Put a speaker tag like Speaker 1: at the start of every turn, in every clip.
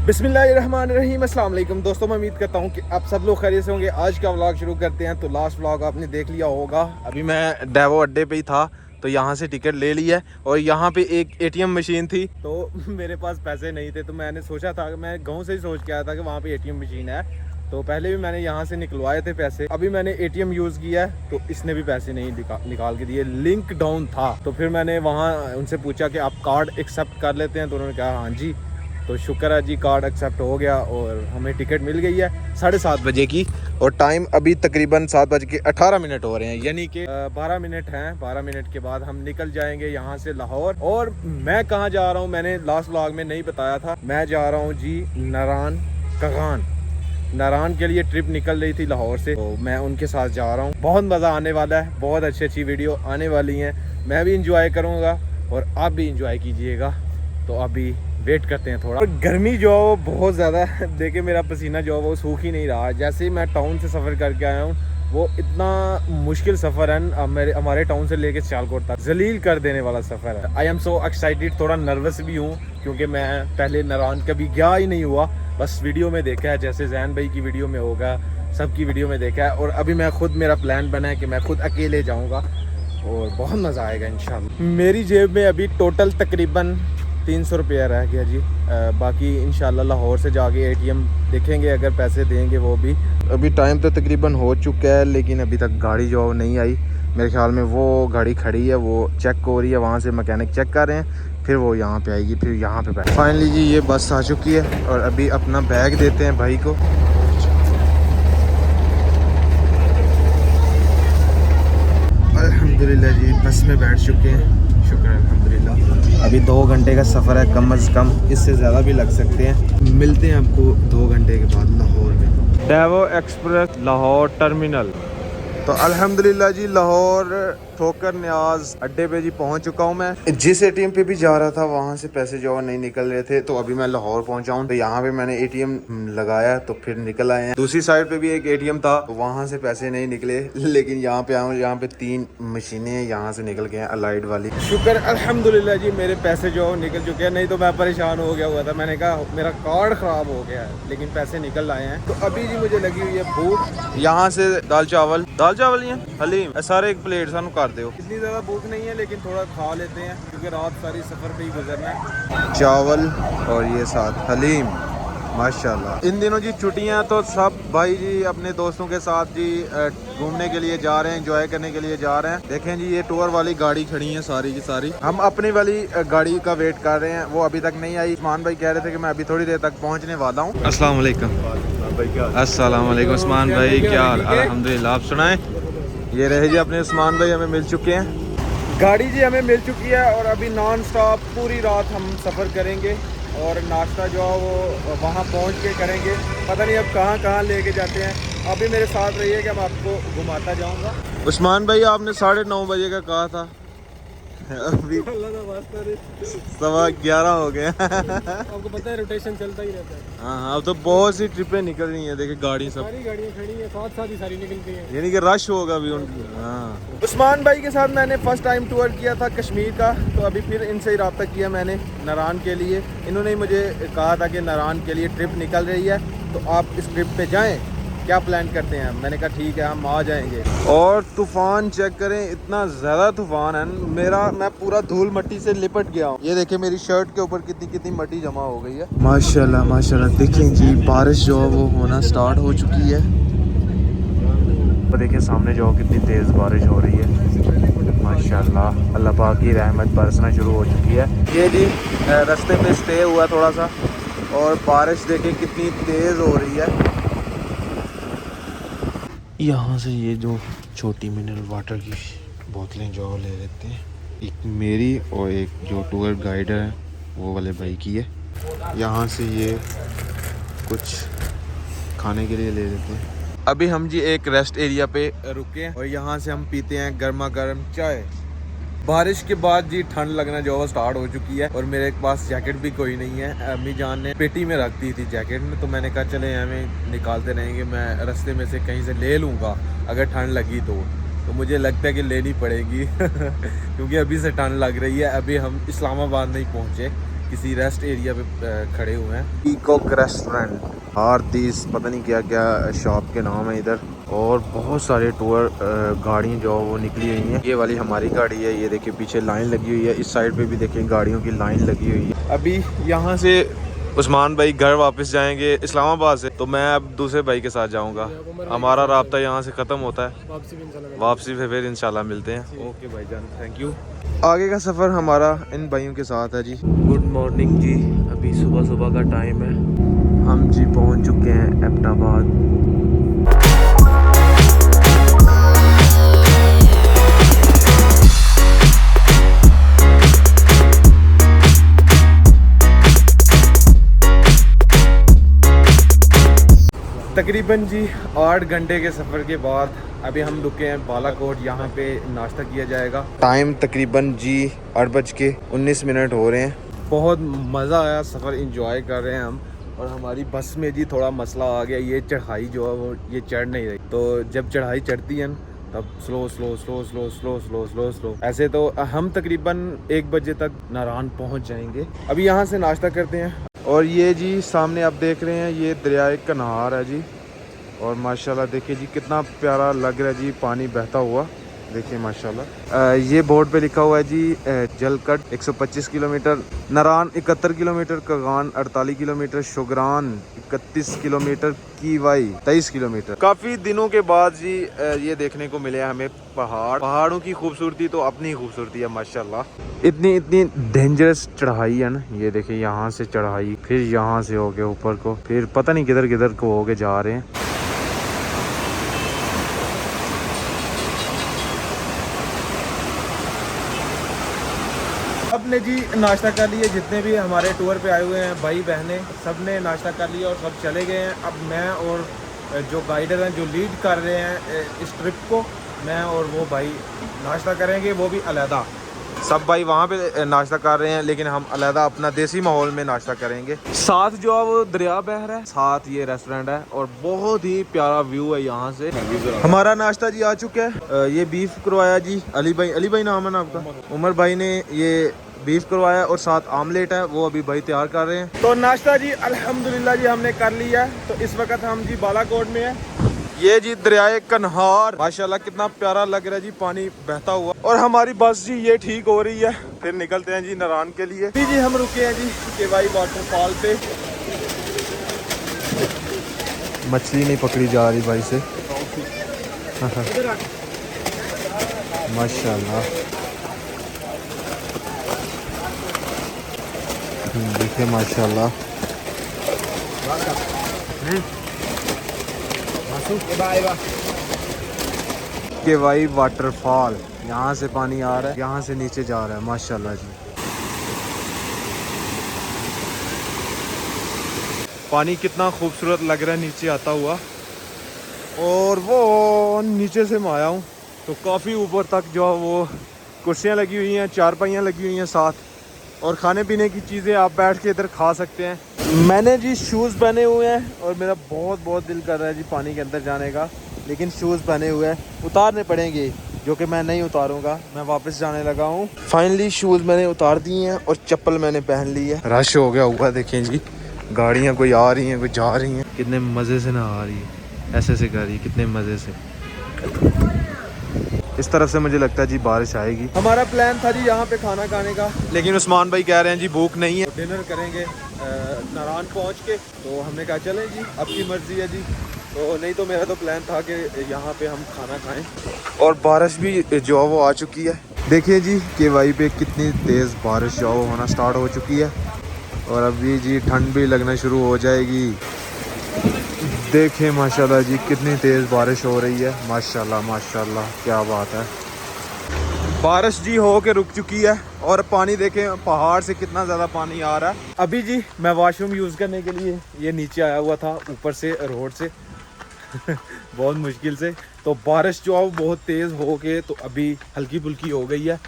Speaker 1: बिस्मिल्लाहिर्रहमानिर्रहीम। अस्सलाम वालेकुम दोस्तों, मैं उम्मीद करता हूँ कि आप सब लोग खैरियत से होंगे। आज का व्लॉग शुरू करते हैं। तो लास्ट व्लॉग आपने देख लिया होगा। अभी मैं डेवो अड्डे पे ही था, तो यहाँ से टिकट ले ली है और यहाँ पे एक एटीएम मशीन थी, तो मेरे पास पैसे नहीं थे। तो मैंने सोचा था कि मैं गाँव से ही सोच के आया था कि वहाँ पे एटीएम मशीन है, तो पहले भी मैंने यहाँ से निकलवाए थे पैसे। अभी मैंने एटीएम यूज़ किया है तो इसने भी पैसे नहीं निकाल के दिए, लिंक डाउन था। तो फिर मैंने वहाँ उनसे पूछा कि आप कार्ड एक्सेप्ट कर लेते हैं, तो उन्होंने कहा हाँ जी। तो शुक्र है जी, कार्ड एक्सेप्ट हो गया और हमें टिकट मिल गई है 7:30 बजे की। और टाइम अभी तकरीबन 7:18 हो रहे हैं, यानी कि 12 मिनट हैं। 12 मिनट के बाद हम निकल जाएंगे यहाँ से लाहौर। और मैं कहाँ जा रहा हूँ मैंने लास्ट व्लॉग में नहीं बताया था। मैं जा रहा हूँ जी नारान कगान। नारान के लिए ट्रिप निकल रही थी लाहौर से, तो मैं उनके साथ जा रहा हूँ। बहुत मज़ा आने वाला है, बहुत अच्छी वीडियो आने वाली हैं। मैं भी इंजॉय करूँगा और आप भी इंजॉय कीजिएगा। तो अभी वेट करते हैं थोड़ा। और गर्मी जो है वो बहुत ज़्यादा है। देखिए मेरा पसीना जो है वो सूख ही नहीं रहा। जैसे ही मैं टाउन से सफ़र करके आया हूँ, वो इतना मुश्किल सफ़र है हमारे टाउन से लेके सियालकोट तक, जलील कर देने वाला सफ़र है। आई एम सो एक्साइटेड, थोड़ा नर्वस भी हूँ क्योंकि मैं पहले नारान कभी गया ही नहीं हुआ, बस वीडियो में देखा है, जैसे जैन भाई की वीडियो में होगा, सबकी वीडियो में देखा है। और अभी मैं खुद, मेरा प्लान बना है कि मैं खुद अकेले जाऊँगा और बहुत मज़ा आएगा इंशाल्लाह। मेरी जेब में अभी टोटल तकरीबन 300 रुपया रह गया जी। बाकी इंशाल्लाह लाहौर से जाके एटीएम देखेंगे, अगर पैसे देंगे वो भी। अभी टाइम तो तकरीबन हो चुका है, लेकिन अभी तक गाड़ी जो नहीं आई। मेरे ख्याल में वो गाड़ी खड़ी है, वो चेक हो रही है, वहाँ से मैकेनिक चेक कर रहे हैं, फिर वो यहाँ पे आएगी, फिर यहाँ पे बैठ। फाइनली जी ये बस आ चुकी है और अभी अपना बैग देते हैं भाई को। अल्हम्दुलिल्लाह जी बस में बैठ चुके हैं, शुक्र अल्हम्दुलिल्लाह। अभी 2 घंटे का सफ़र है, कम अज़ कम, इससे ज़्यादा भी लग सकते हैं। मिलते हैं आपको 2 घंटे के बाद लाहौर में। Daewoo express Lahore terminal. तो अल्हम्दुलिल्लाह जी लाहौर ठोकर न्याज अड्डे पे जी पहुंच चुका हूं मैं। जिस एटीएम पे भी जा रहा था वहां से पैसे जो नहीं निकल रहे थे, तो अभी मैं लाहौर पहुंचा हूं। तो यहाँ पे मैंने एटीएम लगाया तो फिर निकल आए हैं। दूसरी साइड पे भी एक एटीएम था, तो वहां से पैसे नहीं निकले, लेकिन यहाँ पे आऊँ, यहाँ पे 3 मशीनें यहाँ से निकल गए हैं अलाइड वाली। शुक्र अल्हम्दुलिल्लाह जी मेरे पैसे जो निकल चुके हैं, नहीं तो मैं परेशान हो गया हुआ था। मैंने कहा मेरा कार्ड ख़राब हो गया है, लेकिन पैसे निकल आए हैं। तो अभी जी मुझे लगी हुई है भूख। यहाँ से दाल चावल ही है, हलीम सारे एक प्लेट सानू कर दो। इतनी ज़्यादा भूख नहीं है, लेकिन थोड़ा खा लेते हैं क्योंकि रात सारी सफ़र पे ही गुजरना है। चावल और ये साथ हलीम, माशाल्लाह। इन दिनों जी छुट्टियां, तो सब भाई जी अपने दोस्तों के साथ जी घूमने के लिए जा रहे हैं, एंजॉय करने के लिए जा रहे हैं। देखें जी ये टूर वाली गाड़ी खड़ी है सारी की सारी। हम अपनी वाली गाड़ी का वेट कर रहे हैं, वो अभी तक नहीं आई। उस्मान भाई कह रहे थे कि मैं अभी थोड़ी देर तक पहुंचने वाला हूँ। अस्सलाम वालेकुम। अस्सलाम वालेकुम उस्मान भाई, क्या हाल? अल्हम्दुलिल्लाह, आप सुनाएं। ये रहे जी अपने उस्मान भाई, हमें मिल चुके हैं। गाड़ी जी हमें मिल चुकी है और अभी नॉन स्टॉप पूरी रात हम सफ़र करेंगे और नाश्ता जो है वो वहाँ पहुँच के करेंगे। पता नहीं अब कहाँ कहाँ लेके जाते हैं। अभी मेरे साथ रहिए कि मैं आपको घुमाता जाऊँगा। उस्मान भाई आपने 9:30 बजे का कहा था, अभी 11:15 हो गए।
Speaker 2: आपको पता है रोटेशन चलता ही रहता है।
Speaker 1: हाँ, अब तो बहुत सी ट्रिपें निकल रही हैं। देखिए गाड़ी सब,
Speaker 2: सारी गाड़ियाँ खड़ी हैं, साथ ही सारी निकलती हैं,
Speaker 1: यानी कि रश होगा अभी उनकी। हाँ, उस्मान भाई के साथ मैंने फर्स्ट टाइम टूर किया था कश्मीर का, तो अभी फिर इनसे ही रब्ता किया मैंने नारान के लिए। इन्होंने मुझे कहा था कि नारान के लिए ट्रिप निकल रही है, तो आप इस ट्रिप पे जाएं, क्या प्लान करते हैं? मैंने कहा ठीक है हम आ जाएंगे। और तूफान चेक करें, इतना ज़्यादा तूफान है, मैं पूरा धूल मट्टी से लिपट गया हूँ। ये देखें मेरी शर्ट के ऊपर कितनी मट्टी जमा हो गई है। माशाल्लाह माशाल्लाह, देखें जी बारिश जो है वो होना स्टार्ट हो चुकी है। तो देखिए सामने जो कितनी तेज़ बारिश हो रही है, माशाल्लाह। अल्लाह पाक की रहमत बरसना शुरू हो चुकी है। ये जी रास्ते में स्टे हुआ थोड़ा सा, और बारिश देखें कितनी तेज़ हो रही है। यहाँ से ये जो छोटी मिनरल वाटर की बोतलें जो ले लेते हैं, एक मेरी और एक जो टूर गाइडर है वो वाले भाई की है। यहाँ से ये कुछ खाने के लिए ले लेते हैं। अभी हम जी एक रेस्ट एरिया पे रुके हैं और यहाँ से हम पीते हैं गर्मा गर्म चाय। बारिश के बाद जी ठंड लगना जो है स्टार्ट हो चुकी है और मेरे पास जैकेट भी कोई नहीं है। अम्मी जान ने पेटी में रख दी थी जैकेट में, तो मैंने कहा चले हमें निकालते रहेंगे, मैं रास्ते में से कहीं से ले लूँगा अगर ठंड लगी तो मुझे लगता है कि लेनी पड़ेगी क्योंकि अभी से ठंड लग रही है। अभी हम इस्लामाबाद नहीं पहुँचे, किसी रेस्ट एरिया पे खड़े हुए हैं। पीकॉक रेस्टोरेंट और दिस पता नहीं क्या क्या शॉप के नाम है इधर। और बहुत सारे टूर गाड़ियाँ जो वो निकली हुई हैं। ये वाली हमारी गाड़ी है, ये देखिए पीछे लाइन लगी हुई है। इस साइड पे भी देखिए गाड़ियों की लाइन लगी हुई है। अभी यहाँ से उस्मान भाई घर वापस जाएंगे इस्लामाबाद से, तो मैं अब दूसरे भाई के साथ जाऊंगा। हमारा राब्ता यहाँ से ख़त्म होता है, वापसी पे फिर इंशाल्लाह मिलते हैं। ओके भाईजान, थैंक यू। आगे का सफ़र हमारा इन भाइयों के साथ है जी। गुड मॉर्निंग जी, अभी सुबह सुबह का टाइम है। हम जी पहुँच चुके हैं एबटाबाद। तकरीबन जी 8 घंटे के सफ़र के बाद अभी हम रुके हैं बालाकोट। यहाँ पे नाश्ता किया जाएगा। टाइम तकरीबन जी 8:19 हो रहे हैं। बहुत मज़ा आया, सफ़र इंजॉय कर रहे हैं हम। और हमारी बस में जी थोड़ा मसला आ गया, ये चढ़ाई जो है वो ये चढ़ नहीं रही। तो जब चढ़ाई चढ़ती है तब slow slow slow slow slow slow slow slow ऐसे। तो हम तकरीबन 1 बजे तक नारान पहुँच जाएंगे। अभी यहाँ से नाश्ता करते हैं। और ये जी सामने आप देख रहे हैं, ये दरियाए कन्हार है जी। और माशाल्लाह देखिए जी कितना प्यारा लग रहा है जी, पानी बहता हुआ देखिए माशाल्लाह। ये बोर्ड पे लिखा हुआ है जी Jalkhad 125 kilometre, Naran 71 kilometre, Kaghan 48 kilometre, Shogran 31 kilometre, Kiwai 23 kilometre. काफ़ी दिनों के बाद जी ये देखने को मिले हमें पहाड़ों की खूबसूरती तो अपनी खूबसूरती है माशाल्लाह। इतनी डेंजरस चढ़ाई है ना, ये देखिए यहाँ से चढ़ाई, फिर यहाँ से होके ऊपर को, फिर पता नहीं किधर किधर को होके जा रहे हैं। सबने जी नाश्ता कर लिया, जितने भी हमारे टूर पे आए हुए हैं भाई बहनें, सब ने नाश्ता कर लिया और सब चले गए हैं। अब मैं और जो गाइडर हैं जो लीड कर रहे हैं इस ट्रिप को, मैं और वो भाई नाश्ता करेंगे, वो भी अलहदा। सब भाई वहाँ पे नाश्ता कर रहे हैं लेकिन हम अलहदा अपना देसी माहौल में नाश्ता करेंगे। साथ जो है वो दरिया बह रहा है, साथ ये रेस्टोरेंट है और बहुत ही प्यारा व्यू है यहाँ से। हमारा नाश्ता जी आ चुका है। ये बीफ करवाया जी अली भाई नाम है ना आपका? उमर भाई ने ये बीफ करवाया और साथ आमलेट है, वो अभी भाई तैयार कर रहे हैं। तो नाश्ता जी अल्हम्दुलिल्लाह जी हमने कर लिया है। तो इस वक्त हम जी बालाकोट में है। ये जी दरियाए कन्हार माशाल्लाह कितना प्यारा लग रहा है जी, पानी बहता हुआ। और हमारी बस जी ये ठीक हो रही है, फिर निकलते हैं जी नारान के लिए। जी हम रुके हैं जी केवाई वाटरफॉल पे। मछली नहीं पकड़ी जा रही भाई से माशाल्लाह। देखिए माशाल्लाह। केवाई वाटरफॉल, यहाँ से पानी आ रहा है, यहाँ से नीचे जा रहा है माशाल्लाह जी। पानी कितना खूबसूरत लग रहा है नीचे आता हुआ। और वो नीचे से मैं आया हूँ तो काफ़ी ऊपर तक जो वो कुर्सियाँ लगी हुई हैं, चारपाइयाँ लगी हुई हैं साथ, और खाने पीने की चीज़ें आप बैठ के इधर खा सकते हैं। मैंने जी शूज़ पहने हुए हैं और मेरा बहुत दिल कर रहा है जी पानी के अंदर जाने का, लेकिन शूज़ पहने हुए हैं, उतारने पड़ेंगे, जो कि मैं नहीं उतारूंगा। मैं वापस जाने लगा हूँ। फाइनली शूज़ मैंने उतार दिए हैं और चप्पल मैंने पहन ली है। रश हो गया हुआ देखें जी, गाड़ियाँ कोई आ रही हैं कोई जा रही हैं। कितने मज़े से नहा रही है, ऐसे कर रही है, कितने मज़े से। इस तरफ से मुझे लगता है जी बारिश आएगी। हमारा प्लान था जी यहाँ पे खाना खाने का, लेकिन उस्मान भाई कह रहे हैं जी भूख नहीं है, डिनर करेंगे नारान पहुँच के। तो हमने कहा चलें जी, आपकी मर्ज़ी है जी। तो नहीं तो मेरा तो प्लान था कि यहाँ पे हम खाना खाएं। और बारिश भी जो वो आ चुकी है। देखिए जी केवाई पे कितनी तेज़ बारिश जो होना स्टार्ट हो चुकी है और अभी जी ठंड भी लगना शुरू हो जाएगी। देखें माशाल्लाह जी कितनी तेज़ बारिश हो रही है, माशाल्लाह माशाल्लाह, क्या बात है। बारिश जी हो के रुक चुकी है और पानी देखें पहाड़ से कितना ज़्यादा पानी आ रहा है। अभी जी मैं वॉशरूम यूज़ करने के लिए ये नीचे आया हुआ था ऊपर से रोड से बहुत मुश्किल से। तो बारिश जो है वो बहुत तेज़ हो के तो अभी हल्की फुल्की हो गई है,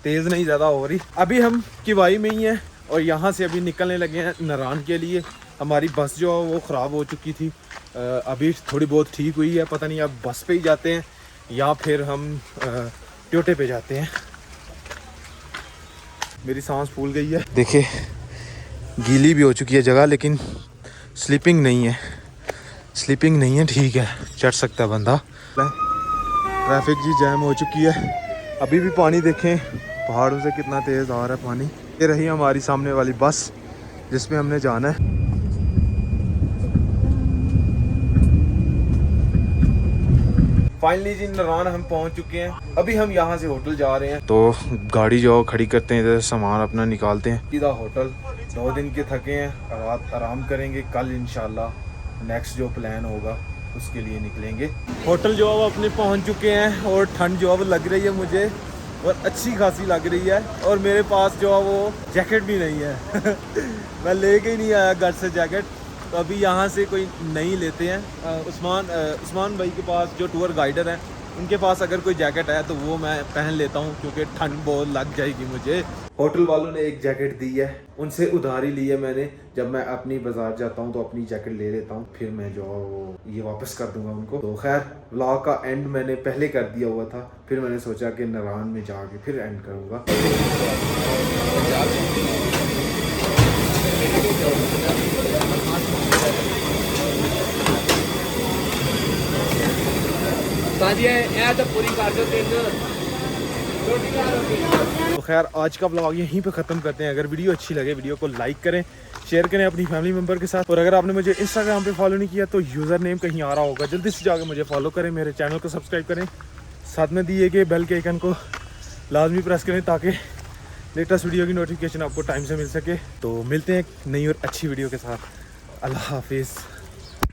Speaker 1: तेज़ नहीं ज़्यादा हो रही। अभी हम किवाई में ही हैं और यहाँ से अभी निकलने लगे हैं नारान के लिए। हमारी बस जो है वो ख़राब हो चुकी थी, अभी थोड़ी बहुत ठीक हुई है। पता नहीं अब बस पे ही जाते हैं या फिर हम टोयोटे पे जाते हैं। मेरी सांस फूल गई है। देखिए गीली भी हो चुकी है जगह, लेकिन स्लीपिंग नहीं है, स्लीपिंग नहीं है, ठीक है, चढ़ सकता है बंदा। ट्रैफिक जी जैम हो चुकी है। अभी भी पानी देखें पहाड़ों से कितना तेज़ आ रहा है पानी। ये रही हमारी सामने वाली बस जिसमें हमने जाना है। फाइनली जी नारान हम पहुंच चुके हैं। अभी हम यहाँ से होटल जा रहे हैं, तो गाड़ी जो खड़ी करते हैं, इधर सामान अपना निकालते हैं, सीधा होटल। 2 दिन के थके हैं, रात आराम करेंगे, कल इंशाल्लाह नेक्स्ट जो प्लान होगा उसके लिए निकलेंगे। होटल जो है वो अपने पहुँच चुके हैं और ठंड जो है वो लग रही है मुझे, और अच्छी खासी लग रही है। और मेरे पास जो है वो जैकेट भी नहीं है मैं लेके ही नहीं आया घर से जैकेट, तो अभी यहाँ से कोई नहीं लेते हैं। उस्मान भाई के पास जो टूर गाइडर हैं उनके पास अगर कोई जैकेट है तो वो मैं पहन लेता हूँ, क्योंकि ठंड बहुत लग जाएगी मुझे। होटल वालों ने एक जैकेट दी है, उनसे उधारी ली है मैंने। जब मैं अपनी बाजार जाता हूँ तो अपनी जैकेट ले लेता हूँ, फिर मैं जो वो ये वापस कर दूंगा उनको। तो खैर व्लॉग का एंड मैंने पहले कर दिया हुआ था, फिर मैंने सोचा कि नारान में जाके फिर एंड करूँगा। तो खैर आज का व्लॉग यहीं पे ख़त्म करते हैं। अगर वीडियो अच्छी लगे वीडियो को लाइक करें, शेयर करें अपनी फैमिली मेम्बर के साथ। और अगर आपने मुझे इंस्टाग्राम पे फॉलो नहीं किया तो यूज़र नेम कहीं आ रहा होगा, जल्दी से जाकर मुझे फॉलो करें, मेरे चैनल को सब्सक्राइब करें, साथ में दिए गए बेल के आइकन को लाजमी प्रेस करें ताकि लेटेस्ट वीडियो की नोटिफिकेशन आपको टाइम से मिल सके। तो मिलते हैं एक नई और अच्छी वीडियो के साथ। अल्लाह हाफिज़।